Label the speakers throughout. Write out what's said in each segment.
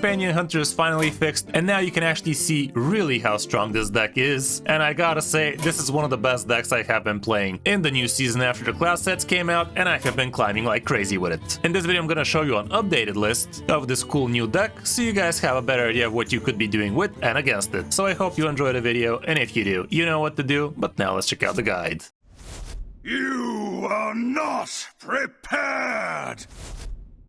Speaker 1: Companion Hunter is finally fixed, and now you can actually see really how strong this deck is. And I gotta say, this is one of the best decks I have been playing in the new season after the class sets came out, and I have been climbing like crazy with it. In this video I'm gonna show you an updated list of this cool new deck, so you guys have a better idea of what you could be doing with and against it. So I hope you enjoy the video, and if you do, you know what to do, but now let's check out the guide.
Speaker 2: You are not prepared!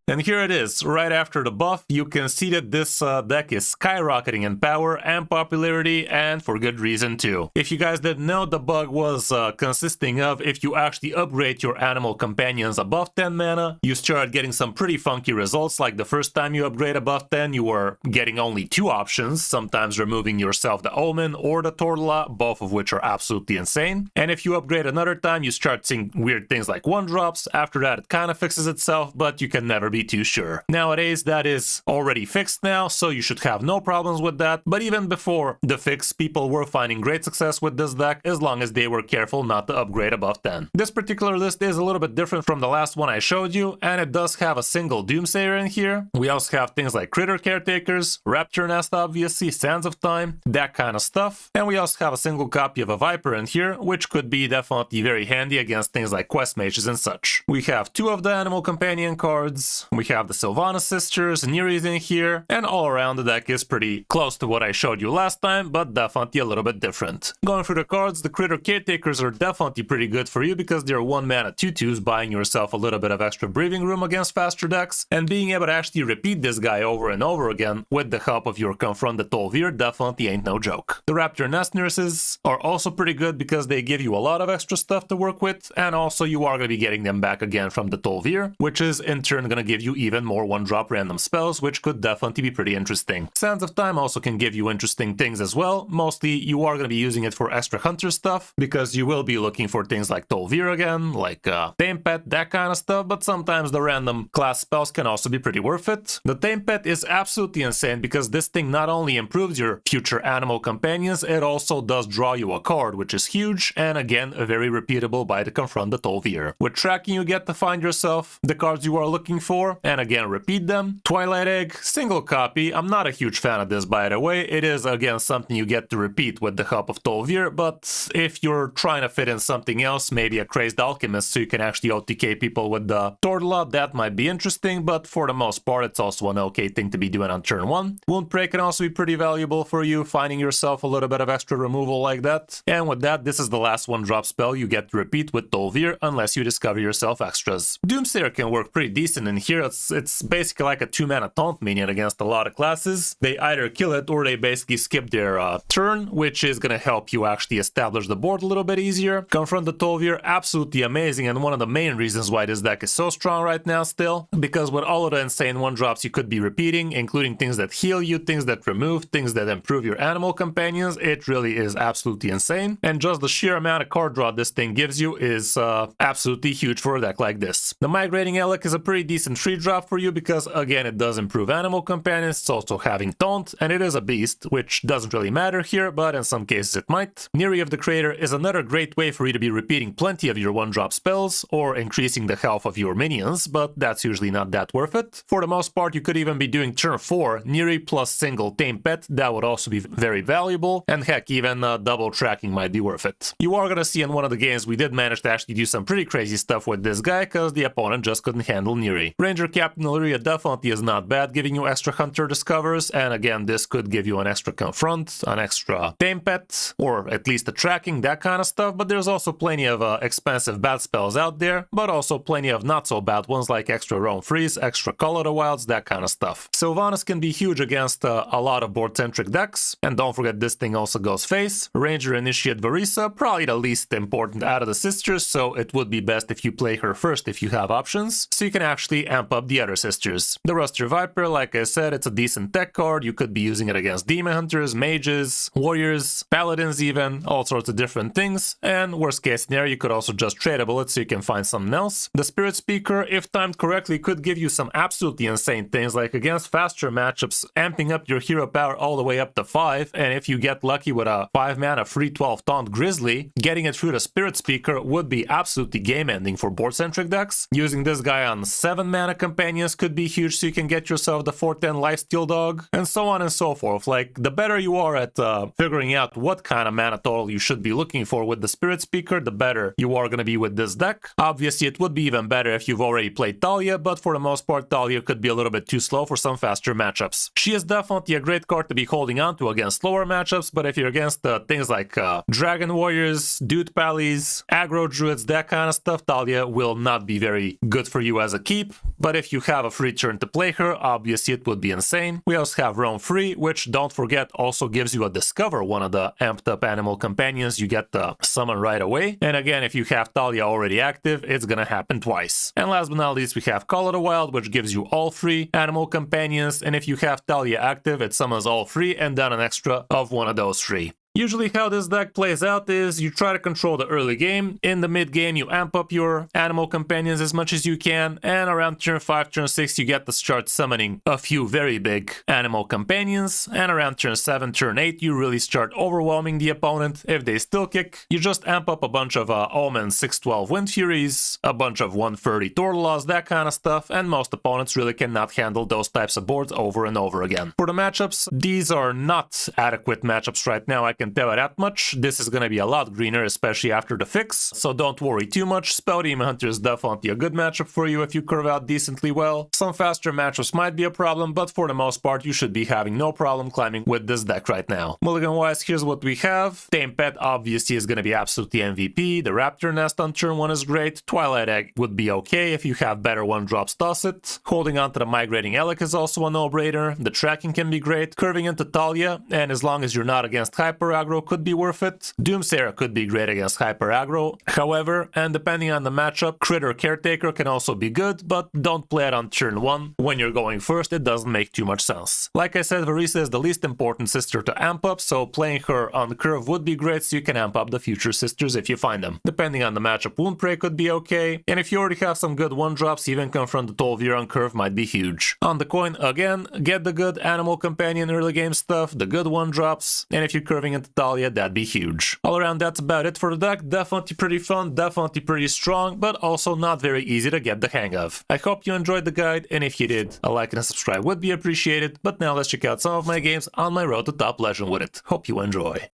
Speaker 1: And here it is, right after the buff. You can see that this deck is skyrocketing in power and popularity, and for good reason too. If you guys didn't know, the bug was consisting of if you actually upgrade your animal companions above 10 mana, you start getting some pretty funky results. Like the first time you upgrade above 10, you were getting only two options, sometimes removing yourself the Omen or the Tortola, both of which are absolutely insane. And if you upgrade another time, you start seeing weird things like 1-drops. After that, it kind of fixes itself, but you can never be too sure. Nowadays, that is already fixed now, so you should have no problems with that. But even before the fix, people were finding great success with this deck as long as they were careful not to upgrade above 10. This particular list is a little bit different from the last one I showed you, and it does have a single Doomsayer in here. We also have things like Critter Caretakers, Raptor Nest obviously, Sands of Time, that kind of stuff. And we also have a single copy of a Viper in here, which could be definitely very handy against things like Quest Mages and such. We have two of the Animal Companion cards. We have the Sylvana Sisters, Neri's in here, and all around the deck is pretty close to what I showed you last time, but definitely a little bit different. Going through the cards, the Critter Caretakers are definitely pretty good for you because they're 1-mana 2/2s, buying yourself a little bit of extra breathing room against faster decks, and being able to actually repeat this guy over and over again with the help of your Confront the Tol'Vir definitely ain't no joke. The Raptor Nest Nurses are also pretty good because they give you a lot of extra stuff to work with, and also you are going to be getting them back again from the Tol'Vir, which is in turn going to give you even more 1-drop random spells, which could definitely be pretty interesting. Sands of Time also can give you interesting things as well. Mostly you are going to be using it for extra hunter stuff, because you will be looking for things like Tol'Vir again, like Tame Pet, that kind of stuff, but sometimes the random class spells can also be pretty worth it. The Tame Pet is absolutely insane because this thing not only improves your future animal companions, it also does draw you a card, which is huge, and again, very repeatable by the Confront the Tol'Vir. With tracking, you get to find yourself the cards you are looking for, and again, repeat them. Twilight Egg, single copy. I'm not a huge fan of this, by the way. It is, again, something you get to repeat with the help of Tol'Vir, but if you're trying to fit in something else, maybe a Crazed Alchemist, so you can actually OTK people with the Tortola, that might be interesting, but for the most part, it's also an okay thing to be doing on turn 1. Wound Prey can also be pretty valuable for you, finding yourself a little bit of extra removal like that. And with that, this is the last 1-drop spell you get to repeat with Tol'Vir, unless you discover yourself extras. Doomsayer can work pretty decent in here. It's basically like a 2-mana taunt minion against a lot of classes. They either kill it or they basically skip their turn, which is gonna help you actually establish the board a little bit easier. Confront the Tol'Vir, absolutely amazing, and one of the main reasons why this deck is so strong right now still, because with all of the insane 1-drops you could be repeating, including things that heal you, things that remove, things that improve your animal companions, it really is absolutely insane. And just the sheer amount of card draw this thing gives you is absolutely huge for a deck like this. The Migrating Elec is a pretty decent 3-drop for you because, again, it does improve animal companions. It's also having taunt, and it is a beast, which doesn't really matter here, but in some cases it might. Neri of the Crater is another great way for you to be repeating plenty of your 1-drop spells or increasing the health of your minions, but that's usually not that worth it. For the most part, you could even be doing turn 4 Neri plus single Tame Pet. That would also be very valuable, and heck, even double tracking might be worth it. You are gonna see in one of the games we did manage to actually do some pretty crazy stuff with this guy because the opponent just couldn't handle Neri. Ranger Captain Illyria definitely is not bad, giving you extra hunter discovers, and again, this could give you an extra confront, an extra Tame Pet, or at least a tracking, that kind of stuff, but there's also plenty of expensive bad spells out there, but also plenty of not so bad ones like extra Roam Freeze, extra Call of the Wilds, that kind of stuff. Sylvanas can be huge against a lot of board-centric decks, and don't forget this thing also goes face. Ranger Initiate Varisa, probably the least important out of the sisters, so it would be best if you play her first if you have options, so you can actually amp up the other sisters. The Ruster Viper, like I said, it's a decent tech card. You could be using it against Demon Hunters, Mages, Warriors, Paladins even, all sorts of different things, and worst case scenario, you could also just tradable it so you can find something else. The Spirit Speaker, if timed correctly, could give you some absolutely insane things, like against faster matchups, amping up your hero power all the way up to 5, and if you get lucky with a 5-mana free 12 taunt Grizzly, getting it through the Spirit Speaker would be absolutely game-ending for board-centric decks. Using this guy on 7-mana mana companions could be huge, so you can get yourself the 410 lifesteal dog, and so on and so forth. Like, the better you are at figuring out what kind of mana total you should be looking for with the Spirit Speaker, the better you are gonna be with this deck. Obviously, it would be even better if you've already played Talia, but for the most part, Talia could be a little bit too slow for some faster matchups. She is definitely a great card to be holding on to against slower matchups, but if you're against things like Dragon Warriors, Dude Pallies, Aggro Druids, that kind of stuff, Talia will not be very good for you as a keep. But if you have a free turn to play her, obviously it would be insane. We also have Roam Free, which, don't forget, also gives you a Discover, one of the amped up animal companions. You get the summon right away. And again, if you have Talia already active, it's gonna happen twice. And last but not least, we have Call of the Wild, which gives you all free animal companions. And if you have Talia active, it summons all free and then an extra of one of those three. Usually how this deck plays out is you try to control the early game. In the mid game, you amp up your animal companions as much as you can, and around turn 5, turn 6, you get to start summoning a few very big animal companions, and around turn 7, turn 8, you really start overwhelming the opponent. If they still kick, you just amp up a bunch of Omen 612 Wind Furies, a bunch of 130 Tortolaws, that kind of stuff, and most opponents really cannot handle those types of boards over and over again. For the matchups, these are not adequate matchups right now, I can tell you that much. This is gonna be a lot greener, especially after the fix, so don't worry too much. Spell Demon Hunter is definitely a good matchup for you if you curve out decently well. Some faster matchups might be a problem, but for the most part, you should be having no problem climbing with this deck right now. Mulligan-wise, here's what we have. Tame Pet obviously is gonna be absolutely MVP. The Raptor Nest on turn 1 is great. Twilight Egg would be okay. If you have better 1-drops, toss it. Holding on to the Migrating Elec is also a no-brainer. The tracking can be great. Curving into Talia, and as long as you're not against Hyper Aggro, could be worth it. Doomsayer could be great against Hyper Aggro. However, and depending on the matchup, Critter Caretaker can also be good, but don't play it on turn 1. When you're going first, it doesn't make too much sense. Like I said, Varisa is the least important sister to amp up, so playing her on curve would be great, so you can amp up the future sisters if you find them. Depending on the matchup, Wound Prey could be okay, and if you already have some good 1-drops, even Confront the Tol'vir on curve might be huge. On the coin, again, get the good Animal Companion early game stuff, the good 1-drops, and if you're curving into Talia, that'd be huge. All around, that's about it for the deck. Definitely pretty fun, definitely pretty strong, but also not very easy to get the hang of. I hope you enjoyed the guide, and if you did, a like and a subscribe would be appreciated. But now let's check out some of my games on my road to top legend with it. Hope you enjoy.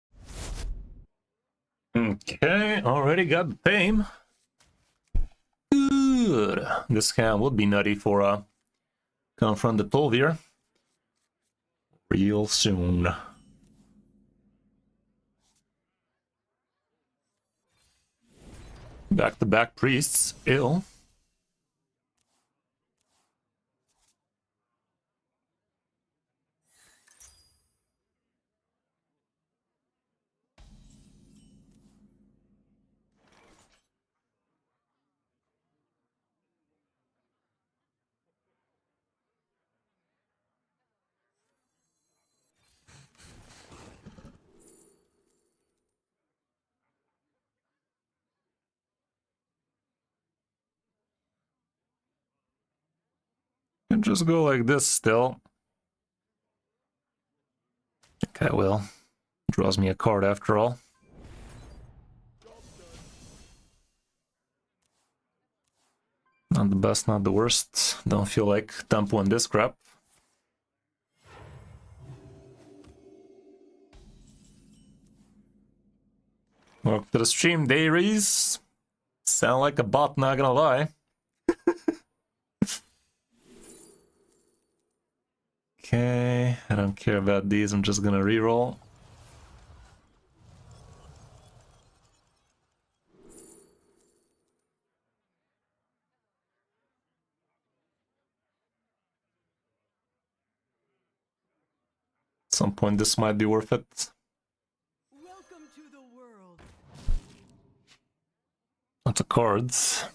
Speaker 1: Okay, already got the Tame. Good. This hand would be nutty for Confront the Tol'vir real soon. Back-to-back priests, ill. And just go like this still. Okay, well, draws me a card after all. Not the best, not the worst. Don't feel like tempoing this crap. Welcome to the stream, Dairies. Sound like a bot, not gonna lie. Okay, I don't care about these, I'm just gonna reroll. At some point this might be worth it.
Speaker 3: Welcome to the world.
Speaker 1: Lots of cards.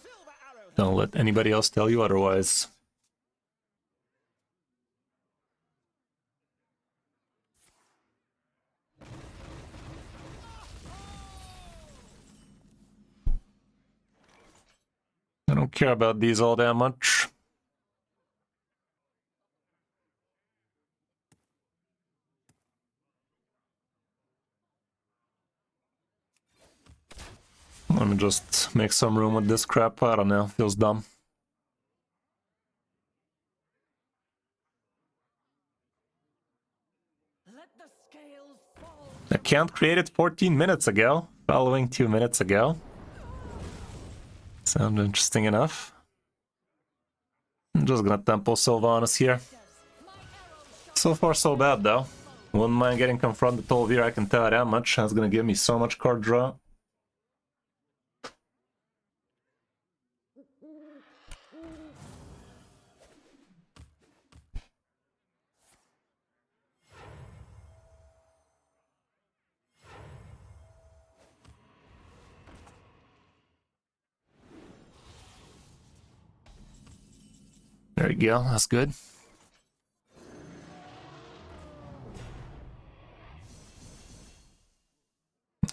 Speaker 1: Don't let anybody else tell you otherwise. I don't care about these all that much. Let me just make some room with this crap. I don't know, feels dumb.
Speaker 3: Let the scales fall.
Speaker 1: Account created 14 minutes ago, following 2 minutes ago. Sound interesting enough. I'm just gonna tempo Sylvanas here. So far so bad though. Wouldn't mind getting confronted Tolvir, I can tell you that much. That's gonna give me so much card draw. There you go, that's good.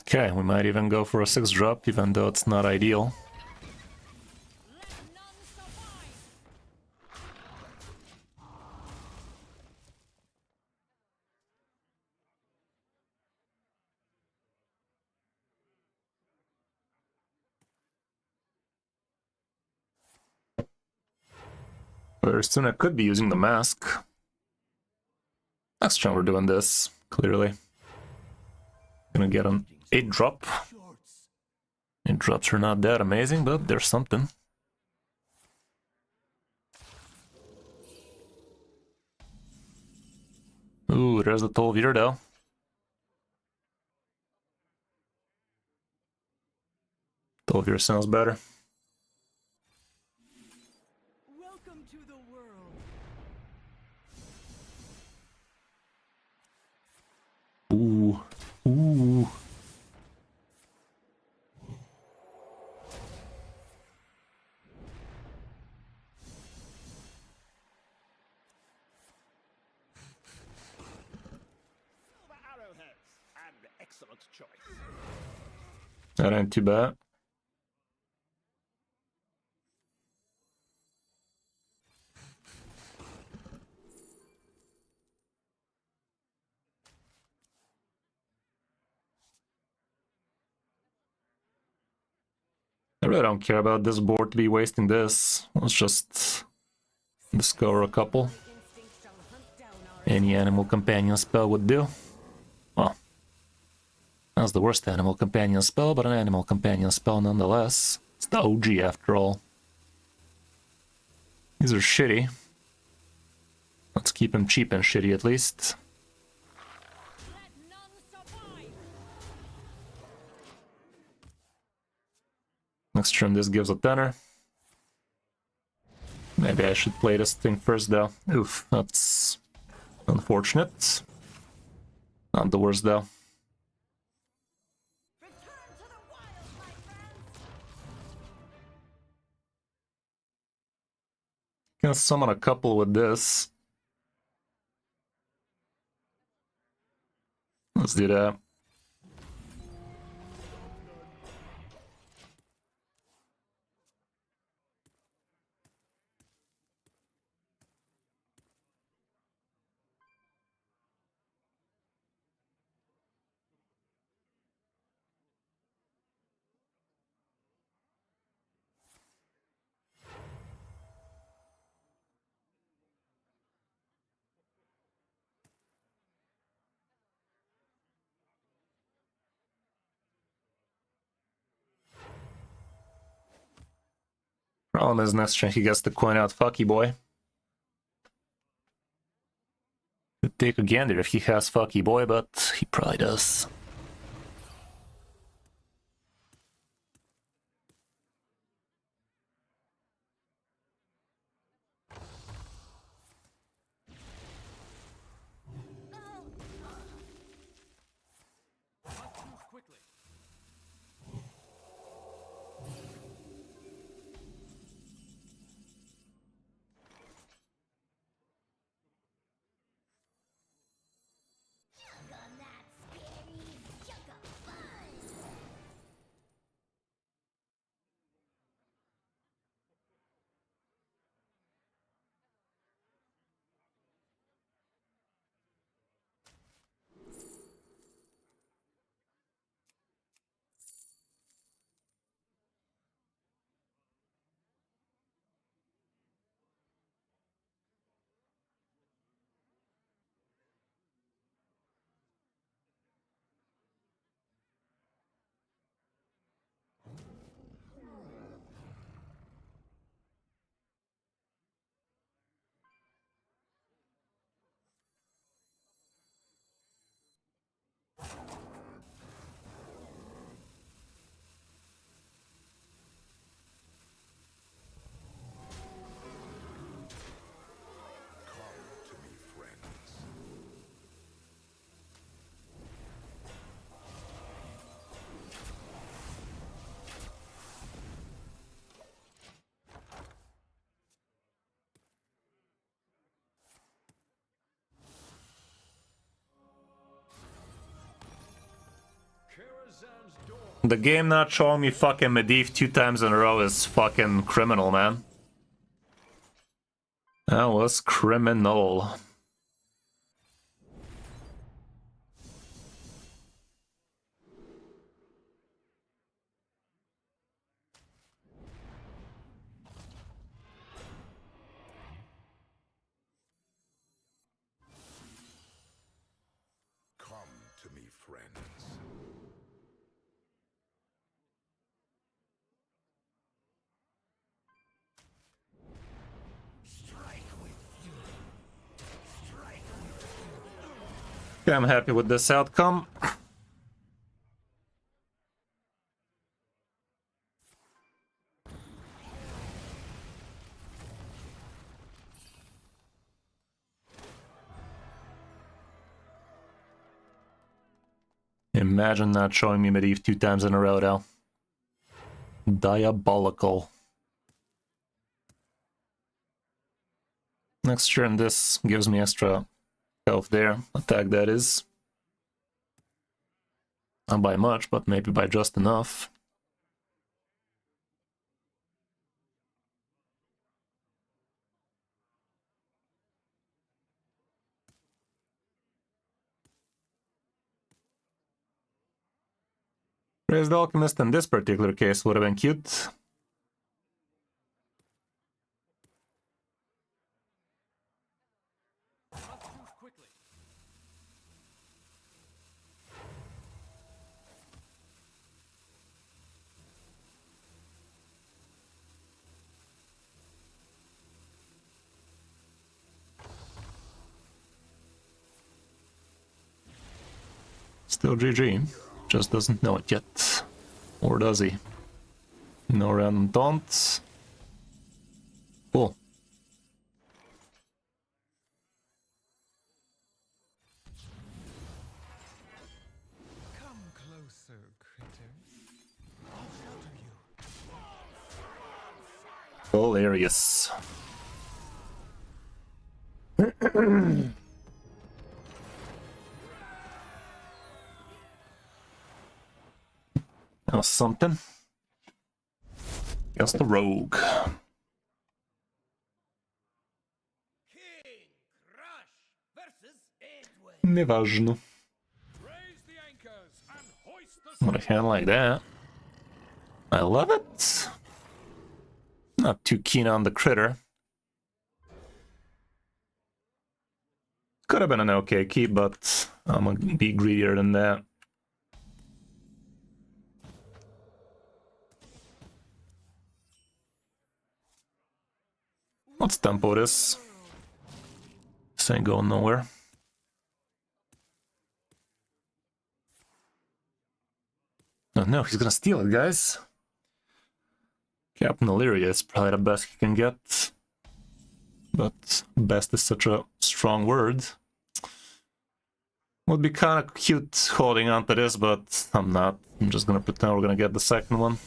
Speaker 1: Okay, we might even go for a 6-drop, even though it's not ideal. Very soon I could be using the mask. Next turn we're doing this, clearly. Gonna get an 8-drop. 8 drops are not that amazing, but there's something. Ooh, there's the Tolvir though. Tolvir sounds better.
Speaker 3: Welcome to the world.
Speaker 1: Ooh. Ooh.
Speaker 2: Excellent choice.
Speaker 1: That ain't too bad. I really don't care about this board to be wasting this. Let's just discover a couple. Any animal companion spell would do. Well, that's the worst animal companion spell, but an animal companion spell nonetheless. It's the OG after all. These are shitty. Let's keep them cheap and shitty at least. Next turn this gives a tenner. Maybe I should play this thing first though. Oof, that's unfortunate. Not the worst though. Can summon a couple with this. Let's do that. Problem is next turn he gets to coin out Fucky Boy. Could take a gander if he has Fucky Boy, but he probably does. The game not showing me fucking Medivh 2 times in a row is fucking criminal, man. That was criminal.
Speaker 2: Come to me, friends.
Speaker 1: Okay, I'm happy with this outcome. Imagine not showing me Medivh 2 times in a row, though. Diabolical. Next turn, this gives me extra health there. Attack, that is. Not by much, but maybe by just enough. Raise the Alchemist in this particular case would have been cute. Still GG. Just doesn't know it yet. Or does he? No random taunts. Cool.
Speaker 4: Come closer, critters. I'll shelter you.
Speaker 1: Hilarious. That was something. Just the rogue.
Speaker 3: King Crush versus Edwin.
Speaker 1: Неважно.
Speaker 2: Raise the anchors and hoist the
Speaker 1: With a hand like that. I love it. Not too keen on the critter. Could have been an okay keep, but I'm gonna be greedier than that. Let's tempo this. This ain't going nowhere. Oh no, he's gonna steal it, guys. Captain Illyria is probably the best he can get. But best is such a strong word. Would be kind of cute holding on to this, but I'm not. I'm just gonna pretend we're gonna get the second one.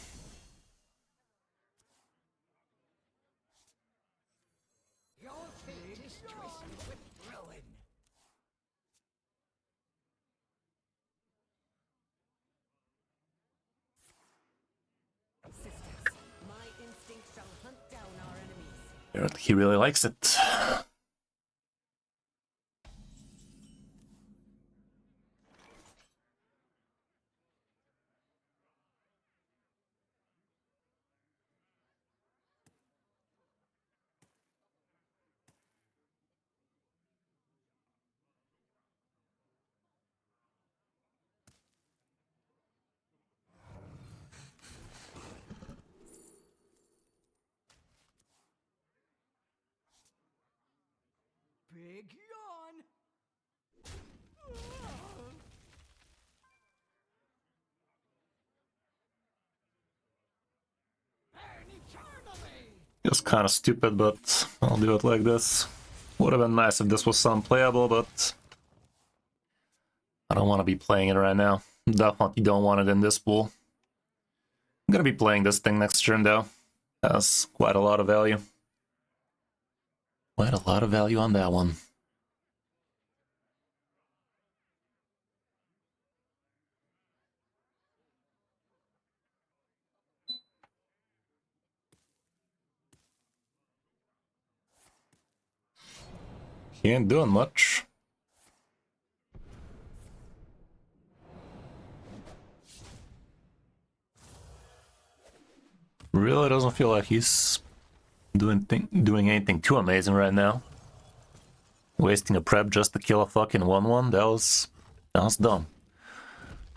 Speaker 3: Your fate is twisted with ruin.
Speaker 5: Sisters, my instinct shall hunt down our enemies.
Speaker 1: He really likes it.
Speaker 3: Big yawn. Burn eternally.
Speaker 1: Just kind of stupid, but I'll do it like this. Would have been nice if this was some playable, but I don't want to be playing it right now. Definitely don't want it in this pool. I'm gonna be playing this thing next turn though. Has quite a lot of value. Quite a lot of value on that one. He ain't doing much. Really doesn't feel like he's doing anything too amazing right now. Wasting a prep just to kill a fucking 1-1, that was dumb.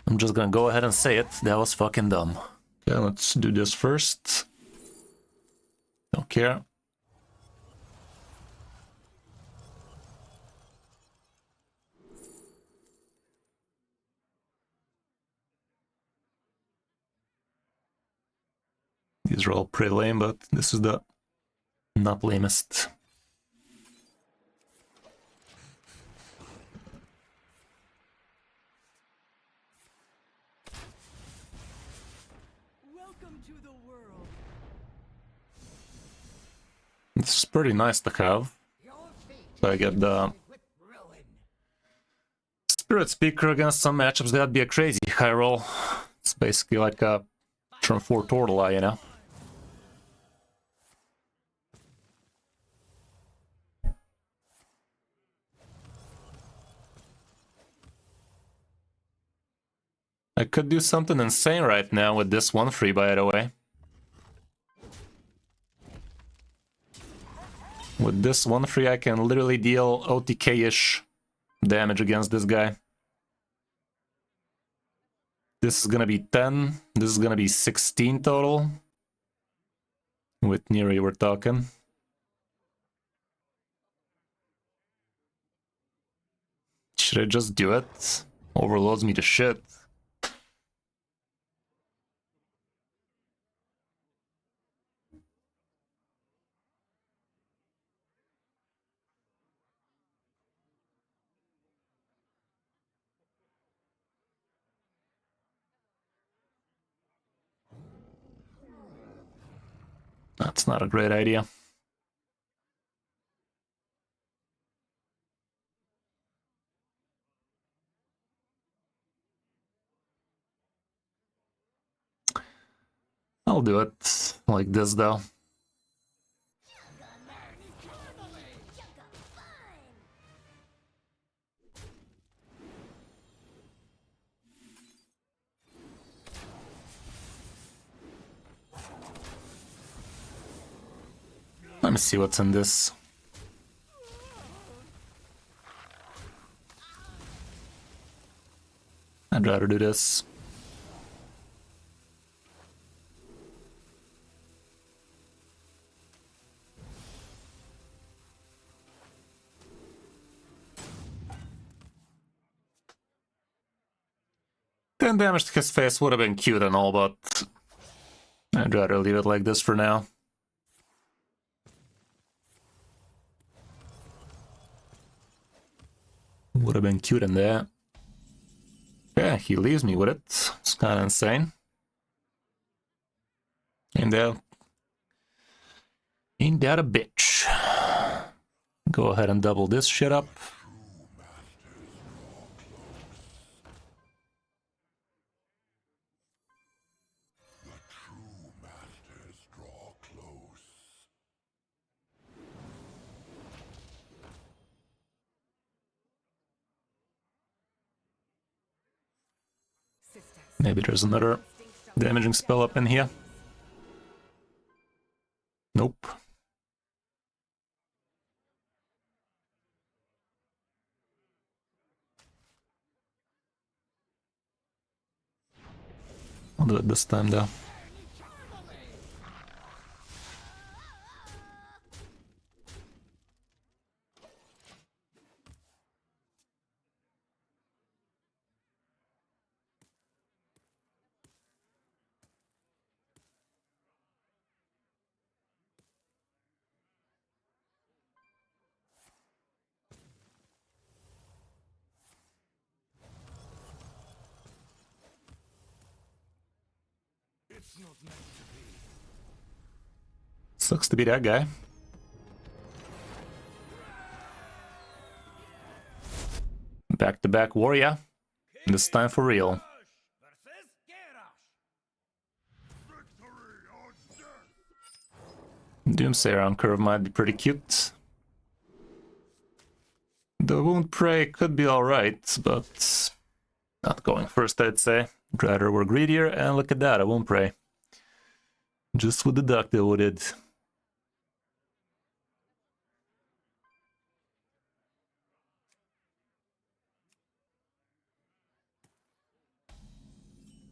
Speaker 1: I'm just gonna go ahead and say it, that was fucking dumb. Okay, let's do this first. Don't care. These are all pretty lame, but this is the not lamest.
Speaker 5: Welcome to the world.
Speaker 1: This is pretty nice to have.
Speaker 3: Your fate
Speaker 1: So I get the
Speaker 3: with ruin.
Speaker 1: Spirit Speaker against some matchups, that'd be a crazy high roll. It's basically like a turn 4 Tortola, you know? I could do something insane right now with this 1-free, by the way. With this 1-free, I can literally deal OTK-ish damage against this guy. This is gonna be 10, this is gonna be 16 total. With Neri, we're talking. Should I just do it? Overloads me to shit. That's not a great idea. I'll do it like this though. Let me see what's in this. I'd rather do this. Ten damage to his face would have been cute and all, but I'd rather leave it like this for now. Would have been cute in there. Yeah, he leaves me with it. It's kind of insane. Ain't that a bitch? Go ahead and double this shit up. Maybe there's another damaging spell up in here. Nope. I'll do it this time though.
Speaker 2: It's not meant to be.
Speaker 1: Sucks to be that guy. Back-to-back warrior. This time for real.
Speaker 2: Versus Garrosh. Victory or death.
Speaker 1: Doomsayer on curve might be pretty cute. The Wound Prey could be alright, but not going first, I'd say. I'd rather we're greedier, and look at that, a Wound Prey. Just with the duck that we did.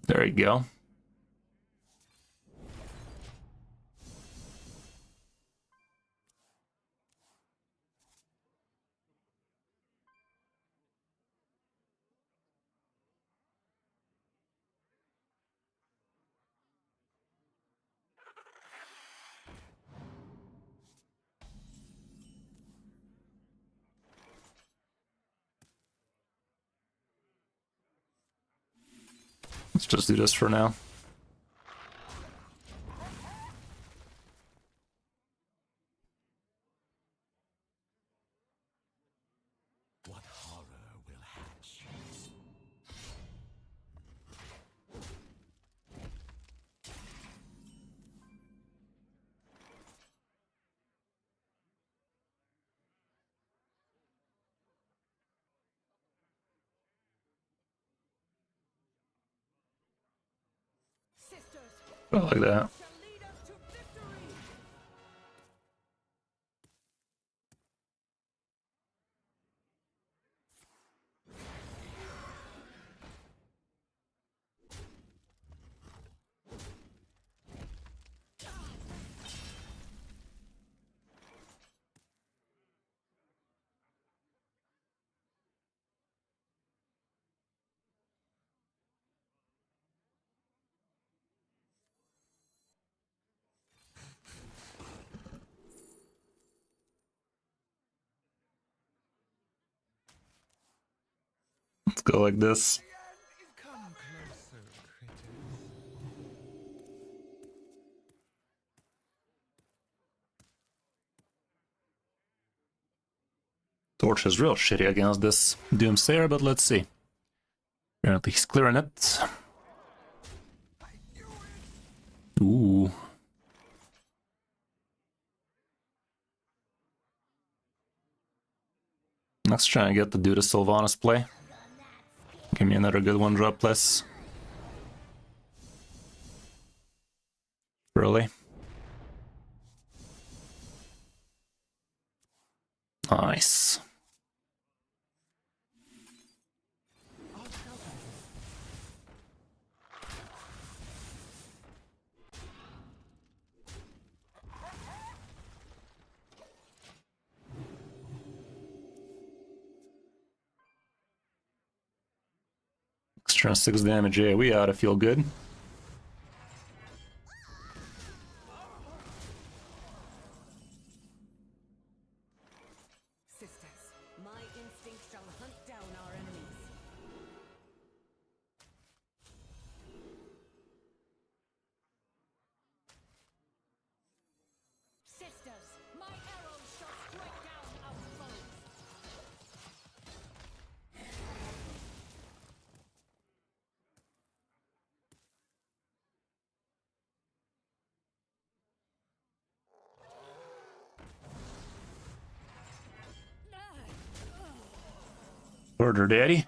Speaker 1: There you go. Let's just do this for now.
Speaker 2: What horror will hatch?
Speaker 5: Sisters
Speaker 1: I like that.
Speaker 5: shall lead us to victory.
Speaker 1: Let's go like this.
Speaker 4: Come closer, critters.
Speaker 1: Torch is real shitty against this Doomsayer, but let's see. Apparently he's clearing it. Ooh. Let's try and get to do the Sylvanas play. Give me another good one drop, please. Early. Nice. Extra 6 damage, yeah, we ought to feel good.
Speaker 5: Sisters, my instinct shall hunt down our enemies. Sisters, my arrows shall strike down our foes.
Speaker 1: Order, daddy.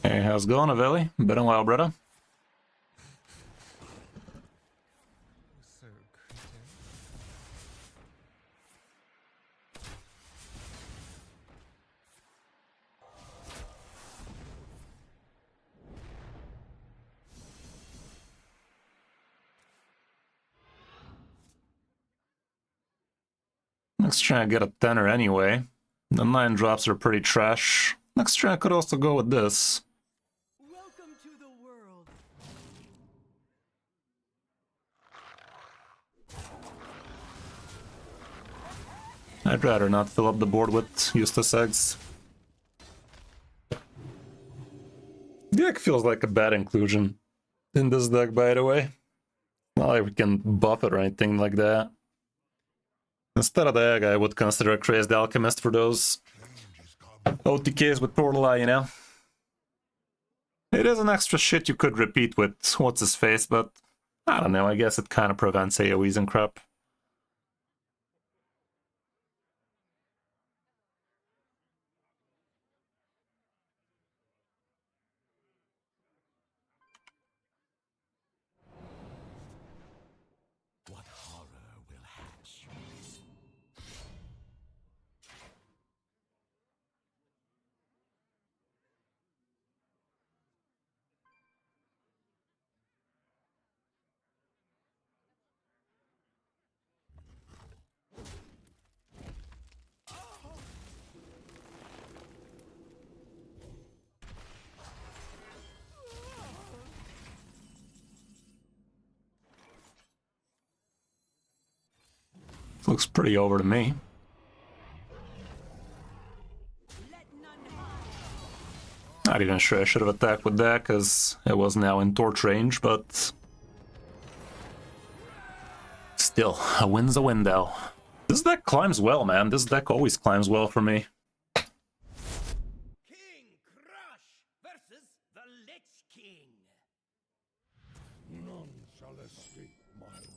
Speaker 1: Hey, how's it going, Avelli? Been a while, brother.
Speaker 4: Closer, critters.
Speaker 1: Let's try and get a 10er anyway. The 9 drops are pretty trash. Next try could also go with this.
Speaker 5: Welcome to the world.
Speaker 1: I'd rather not fill up the board with useless eggs. The egg feels like a bad inclusion in this deck, by the way. Not like we can buff it or anything like that. Instead of the egg, I would consider Kris the Alchemist for those OTKs with Portal Eye, you know? It is an extra shit you could repeat with what's-his-face, but I don't know, I guess it kind of prevents AoEs and crap.
Speaker 2: What horror will hatch?
Speaker 1: Looks pretty over to me.
Speaker 5: Let none hide.
Speaker 1: Not even sure I should have attacked with that, because it was now in torch range, but... Still, a win's a win, though. This deck climbs well, man. This deck always climbs well for me.
Speaker 2: King Crush versus the Lich King.
Speaker 3: None shall escape my wrath.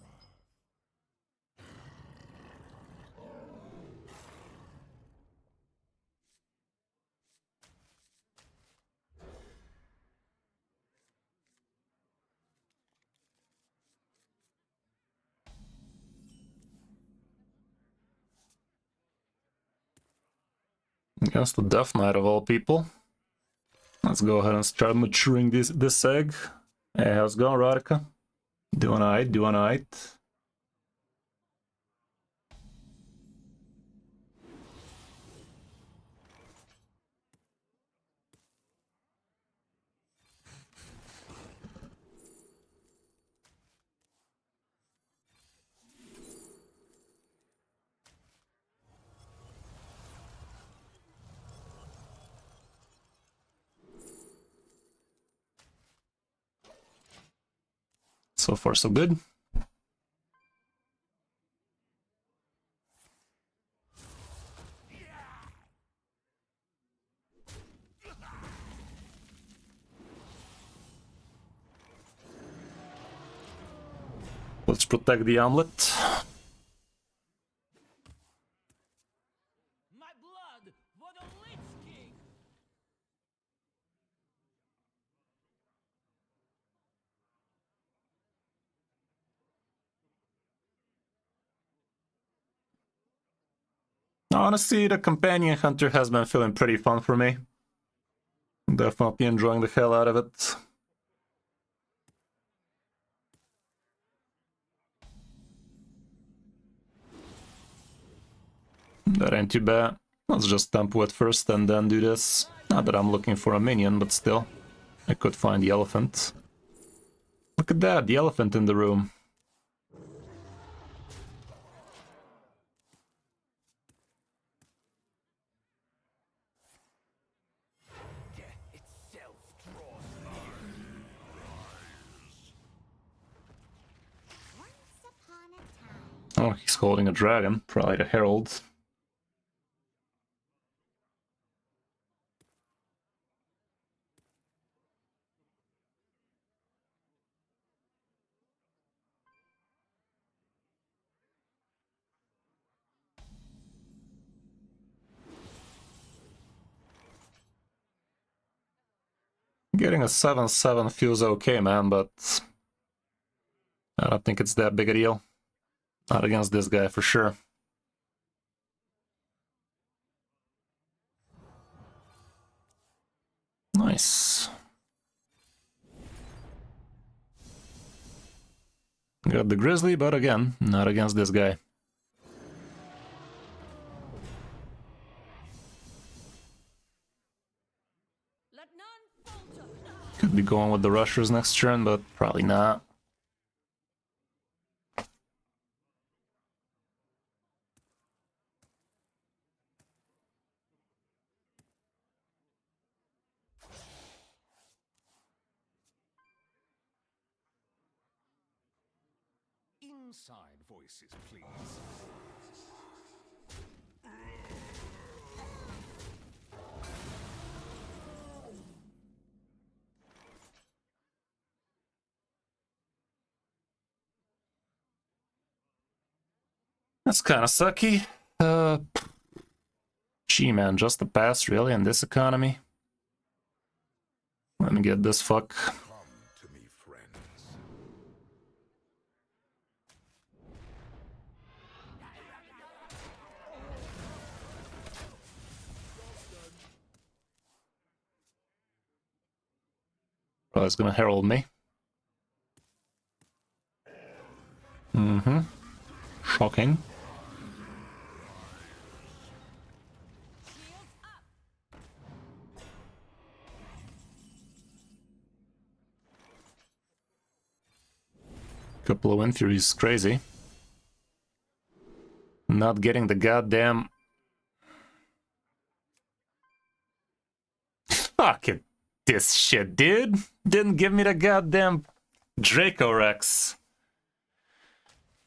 Speaker 1: Against the Death Knight of all people. Let's go ahead and start maturing this egg. Hey, how's it going, Radika? Doing alright, doing alright. So far, so good. Let's protect the omelet.
Speaker 2: My blood for the Lich King.
Speaker 1: Honestly, the Companion Hunter has been feeling pretty fun for me. Definitely enjoying the hell out of it. That ain't too bad. Let's just tempo it first and then do this. Not that I'm looking for a minion, but still. I could find the elephant. Look at that, the elephant in the room.
Speaker 6: Once upon a time.
Speaker 1: Oh, he's holding a dragon, probably the herald. Getting a 7/7 feels okay, man, but I don't think it's that big a deal. Not against this guy for sure. Nice. Got the grizzly, but again, not against this guy.
Speaker 5: Let none falter.
Speaker 1: Could be going with the rushers next turn, but probably not.
Speaker 2: One side voices, please.
Speaker 1: That's kind of sucky. Gee, man, just a pass, really, in this economy? Let me get this fuck.
Speaker 2: Come to me, friends.
Speaker 1: Oh, it's gonna herald me. Mm-hmm. Shocking. Couple of injuries, crazy. Not getting the goddamn... Fuck it. This shit, dude. Didn't give me the goddamn Draco Rex.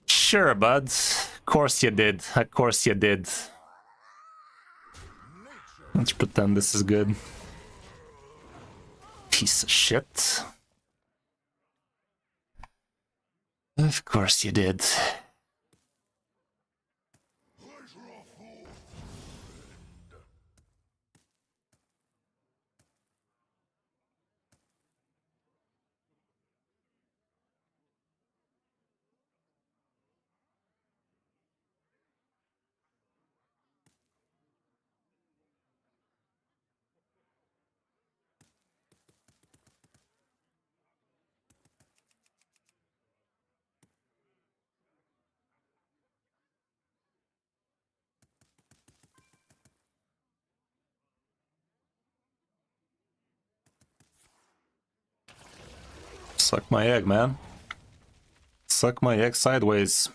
Speaker 1: Sure, bud. Of course you did. Of course you did. Let's pretend this is good. Piece of shit. Of course you did. Suck my egg, man. Suck my egg sideways.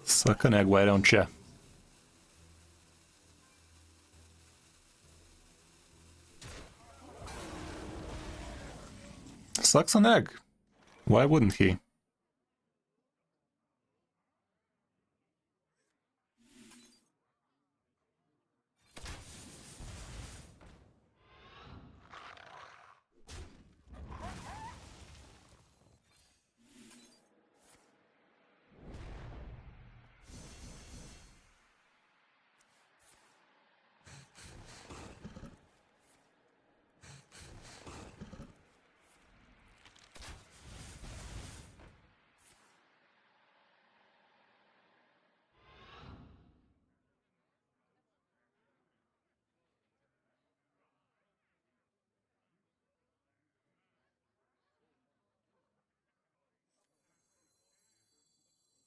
Speaker 1: Suck an egg, why don't ya? Sucks an egg. Why wouldn't he?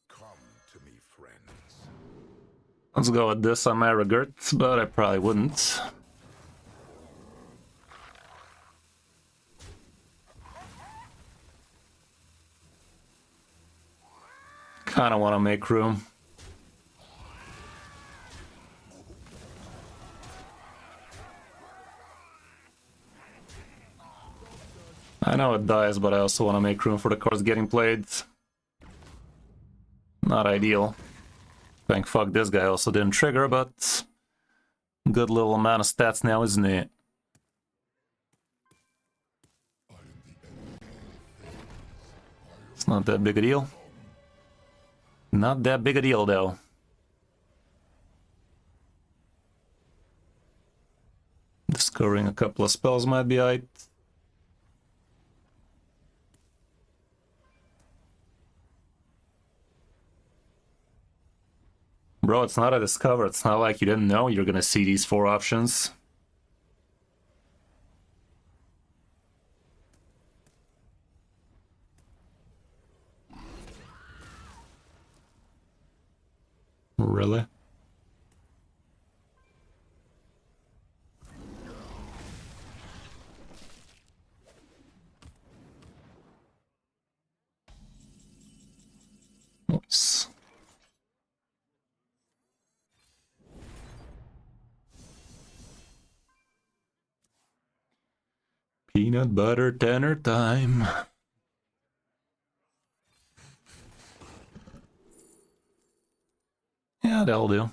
Speaker 2: Come to me, friends.
Speaker 1: Let's go with this on my regret, but I probably wouldn't. Kinda wanna make room. I know it dies, but I also wanna make room for the cards getting played. Not ideal. Thank fuck this guy also didn't trigger, but good little amount of stats now, isn't it? It's not that big a deal. Not that big a deal, though. Discovering a couple of spells might be aight. Bro, it's not a discover. It's not like you didn't know you're gonna see these 4 options. Really? Nice. Peanut butter tanner time. Yeah, that'll do.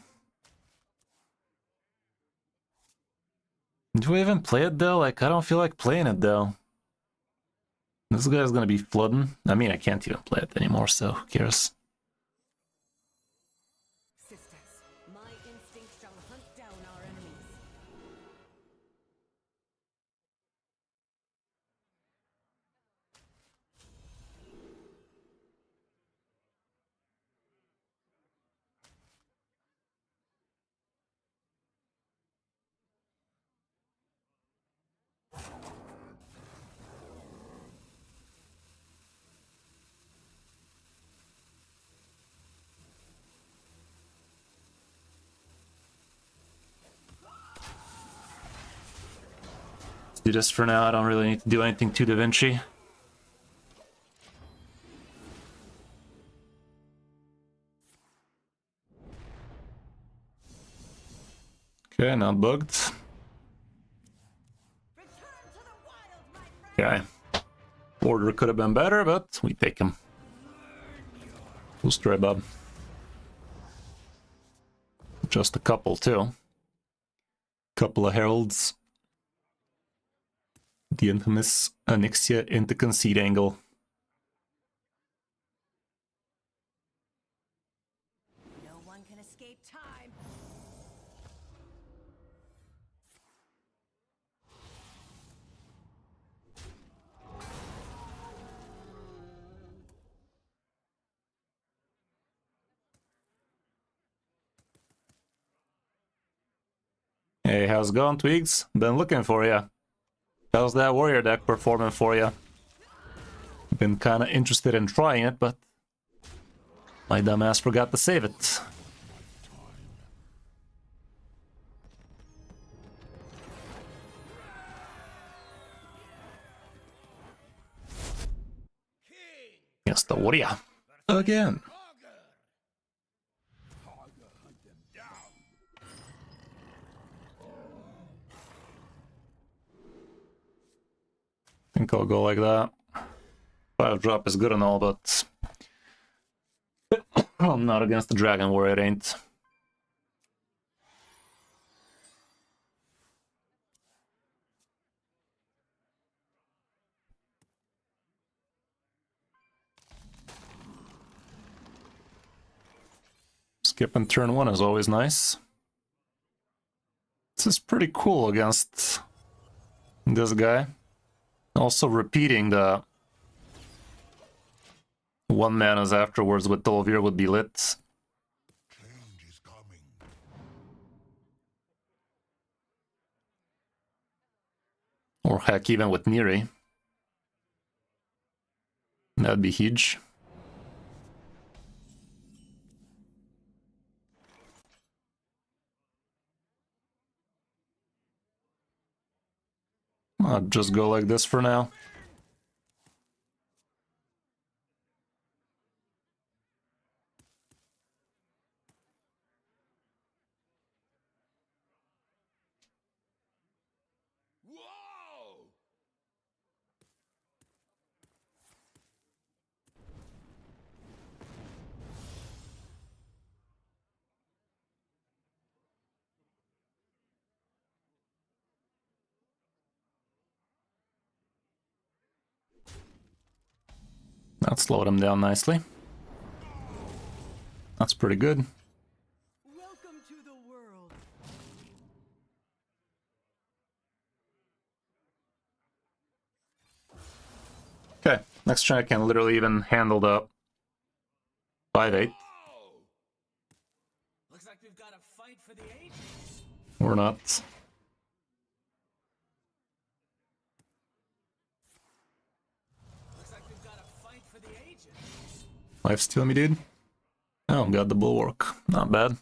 Speaker 1: Do we even play it though? Like, I don't feel like playing it though. This guy's gonna be flooding. I mean, I can't even play it anymore, so who cares?
Speaker 5: Sisters, my instinct shall hunt down our enemies.
Speaker 1: Let's do this for now. I don't really need to do anything to Da Vinci. Okay, not bugged. Okay. Order could have been better, but we take him. Full stray, Bob. Just a couple, too. Couple of heralds. The infamous Onyxia into concede angle.
Speaker 5: No one can escape time.
Speaker 1: Hey, how's it going, Twigs? Been looking for ya. How's that warrior deck performing for ya? Been kinda interested in trying it, but my dumbass forgot to save it. Against the warrior. Again. I think I'll go like that. 5-drop is good and all, but I'm not against the Dragon War, it ain't. Skipping turn 1 is always nice. This is pretty cool against this guy. Also repeating the 1 manas afterwards with Dolvir would be lit.
Speaker 2: Change is coming.
Speaker 1: Or heck, even with Neri. That'd be huge. I'll just go like this for now.
Speaker 2: Whoa!
Speaker 1: That slowed him down nicely. That's pretty good.
Speaker 5: Welcome to the world.
Speaker 1: Okay, next turn I can literally even handle the 5-8.
Speaker 2: Whoa! Looks like we've got a fight for the ages.
Speaker 1: Or not.
Speaker 2: Looks like we've got a fight for the ages.
Speaker 1: Lifesteal me, dude. Oh, got the bulwark. Not bad.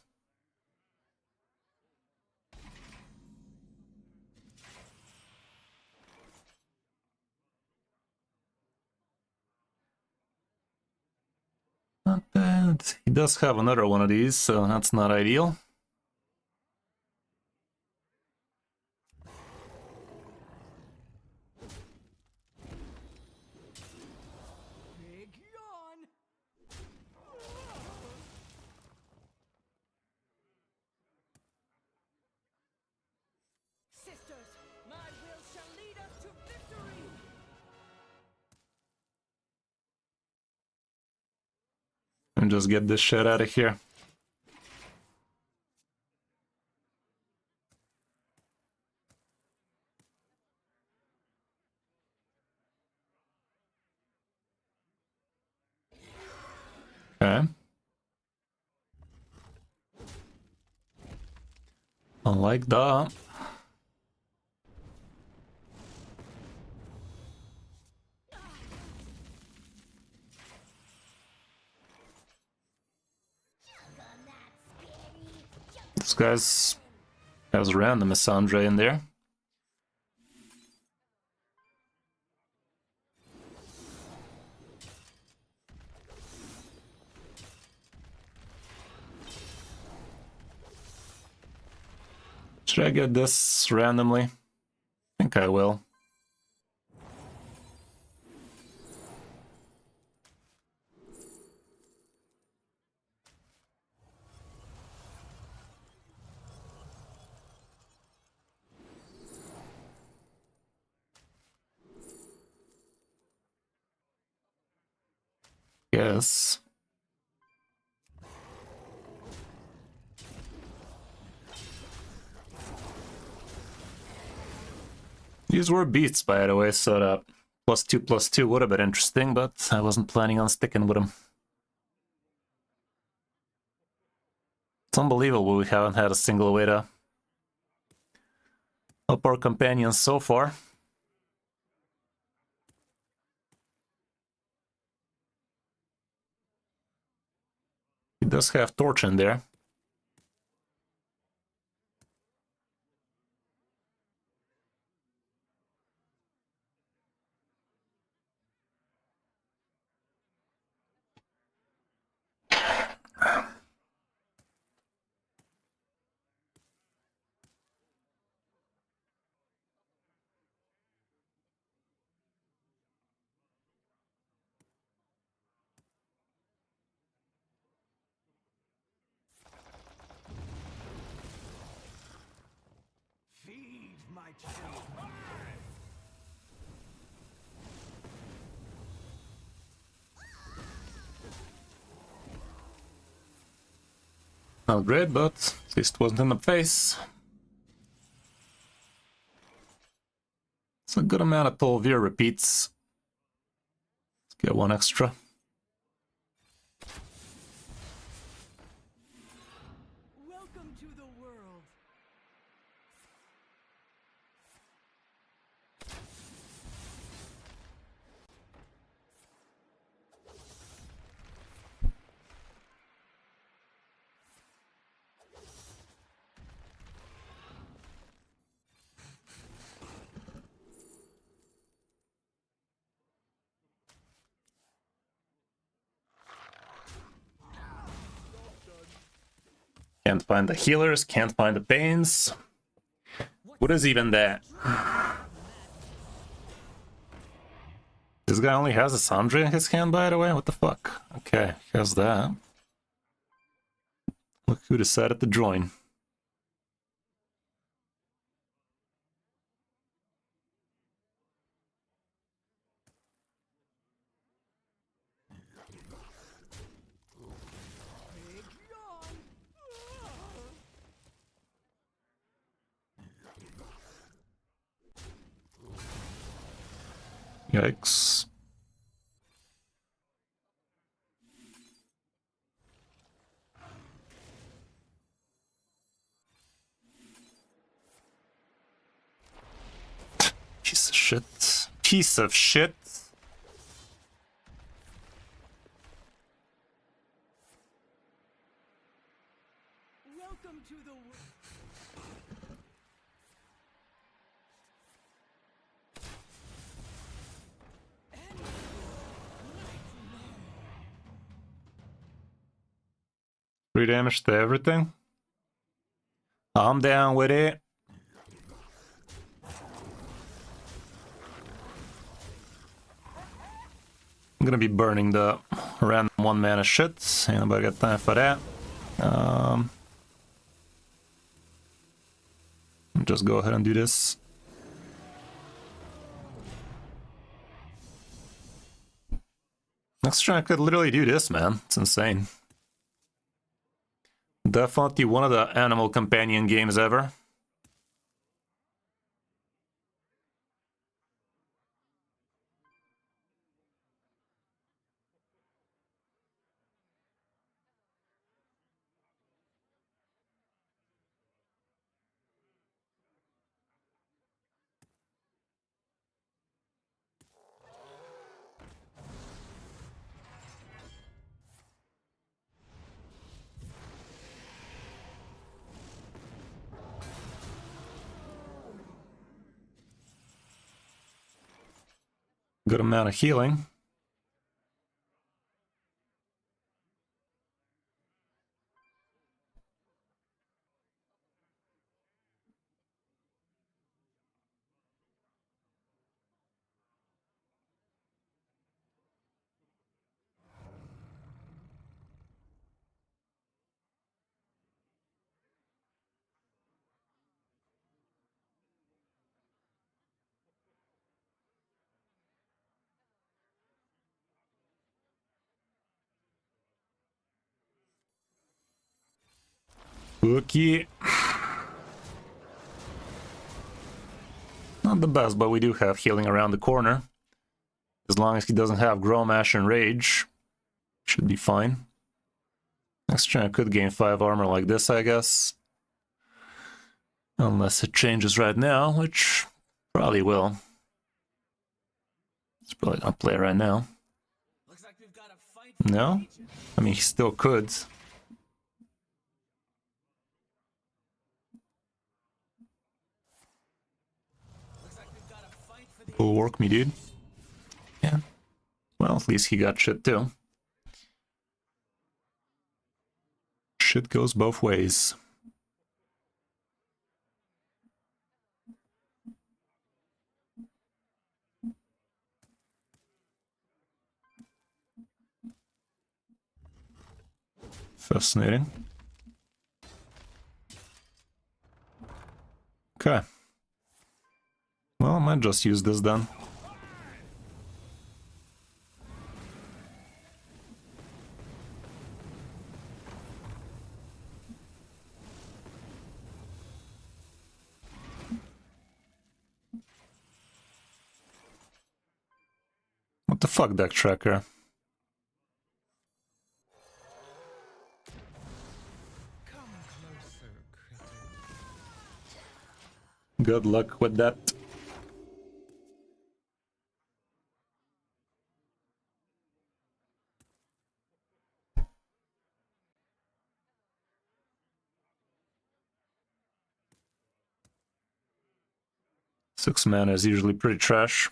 Speaker 1: Not bad. He does have another one of these, so that's not ideal. And just get this shit out of here. Okay. I like that. This guy's has random Sandra in there. Should I get this randomly? I think I will. Yes. These were beats, by the way, so that +2/+2 would have been interesting, but I wasn't planning on sticking with them. It's unbelievable we haven't had a single way to up our companions so far. He does have Torch in there.
Speaker 2: Feed my children.
Speaker 1: Not great, but at least wasn't in the face. It's a good amount of Tolvir repeats. Let's get one extra.
Speaker 5: Welcome to the world.
Speaker 1: Can't find the healers, can't find the pains. What is even that? This guy only has a Sandra in his hand, by the way? What the fuck? Okay, he has that. Look who decided to join. Yikes. Piece of shit. Piece of shit.
Speaker 5: Welcome to the world.
Speaker 1: Three damage to everything. I'm down with it. I'm gonna be burning the random 1-mana shit. Ain't nobody got time for that. Just go ahead and do this. Next turn I could literally do this, man. It's insane. Definitely one of the animal companion games ever. Good amount of healing. Cookie. Not the best, but we do have healing around the corner. As long as he doesn't have Growmash and Rage, should be fine. Next turn I could gain 5 armor like this, I guess. Unless it changes right now, which probably will. It's probably not play right now.
Speaker 2: Looks like we've got a fight for
Speaker 1: No?
Speaker 2: the ages.
Speaker 1: I mean, he still could.
Speaker 2: Looks like we've got a fight for the
Speaker 1: Will work me, dude. Yeah. Well, at least he got shit too. Shit goes both ways. Fascinating. Okay. Well, I might just use this then. What the fuck, deck tracker?
Speaker 4: Come closer, critic.
Speaker 1: Good luck with that. Six mana is usually pretty trash.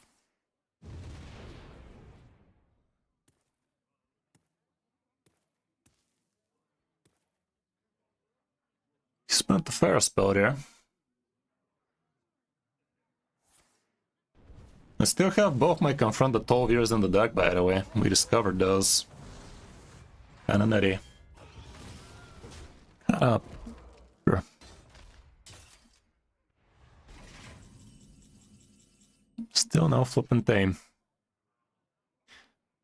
Speaker 1: He spent the fire spell there. I still have both my Confront the 12 years in the deck, by the way. We discovered those. Kinda nutty. Sure. Still no flippin' Tame.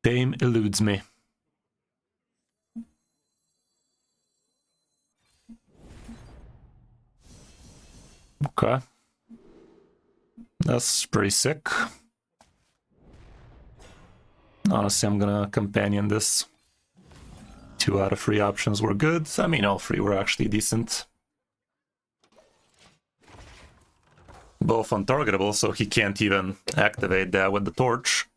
Speaker 1: Tame eludes me. Okay. That's pretty sick. Honestly, I'm gonna companion this. 2 out of 3 options were good. I mean, all 3 were actually decent. Both untargetable, so he can't even activate that with the torch.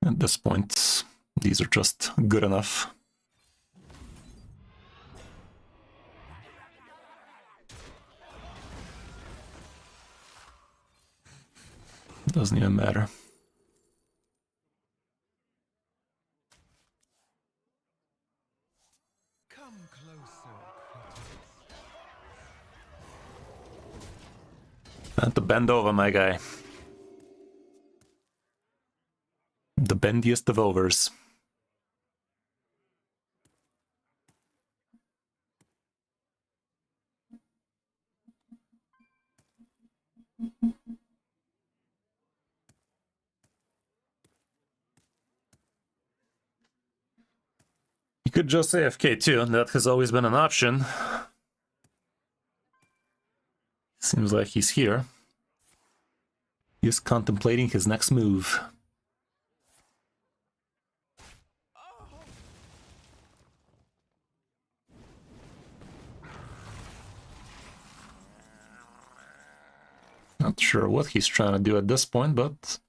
Speaker 1: At this point, these are just good enough. Doesn't even matter.
Speaker 4: Come closer, critic.
Speaker 1: And to bend over, my guy. The bendiest of overs. You could just AFK too, that has always been an option. Seems like he's here. He's contemplating his next move. Not sure what he's trying to do at this point, but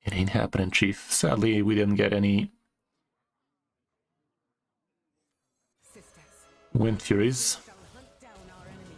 Speaker 1: it ain't happening, Chief. Sadly, we didn't get any Wind Furies.
Speaker 5: Shall hunt down our enemies.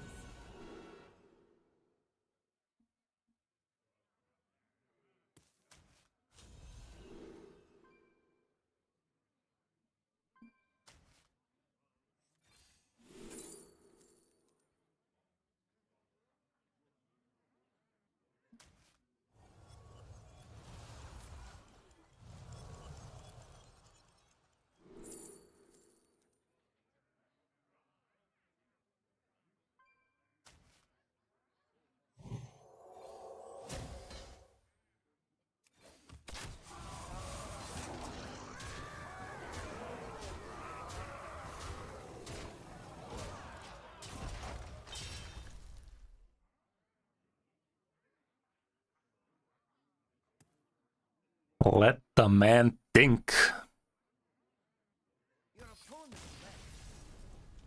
Speaker 1: Let the man think.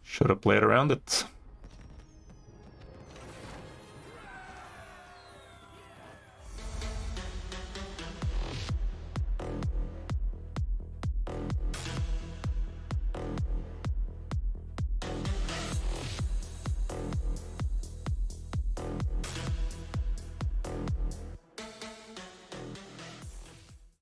Speaker 1: Should have played around it.